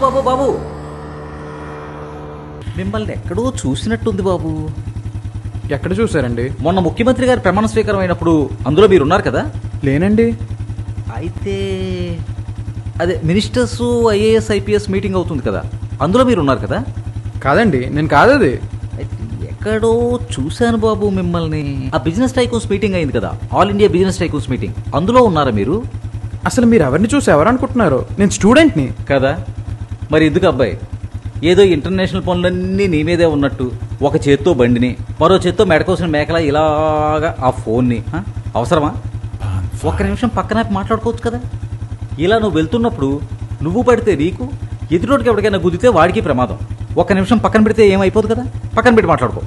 బాబు బాబు, మిమ్మల్ని ఎక్కడో చూసినట్టుంది బాబు. ఎక్కడ చూసారండి? మొన్న ముఖ్యమంత్రి గారి ప్రమాణ స్వీకారం అయినప్పుడు అందులో మీరు ఉన్నారు కదా? లేనండి. అయితే అదే మినిస్టర్స్ ఐఏఎస్ ఐపీఎస్ మీటింగ్ అవుతుంది కదా, అందులో మీరు ఉన్నారు కదా? కాదండి, నేను కాదది. అయితే ఎక్కడో చూశాను బాబు మిమ్మల్ని. ఆ బిజినెస్ టైకూన్స్ మీటింగ్ అయింది కదా, all India business tycoons meeting, అందులో ఉన్నారా మీరు? అసలు మీరు ఎవరిని చూసి ఎవరనుకుంటున్నారు? నేను స్టూడెంట్ని కదా. మరి ఎందుకు అబ్బాయి, ఏదో ఇంటర్నేషనల్ పనులన్నీ నీ మీదే ఉన్నట్టు ఒక చేత్తో బండిని, మరో చేత్తో మెడకోసిన మేకలా ఇలాగా ఆ ఫోన్ని, అవసరమా? ఒక్క నిమిషం పక్కన మాట్లాడుకోవచ్చు కదా. ఇలా నువ్వు వెళ్తున్నప్పుడు నువ్వు పడితే నీకు, ఎదుటోడికి ఎవరికైనా గుద్దితే వాడికి ప్రమాదం. ఒక్క నిమిషం పక్కన పెడితే ఏమైపోదు కదా. పక్కన పెట్టి మాట్లాడుకో.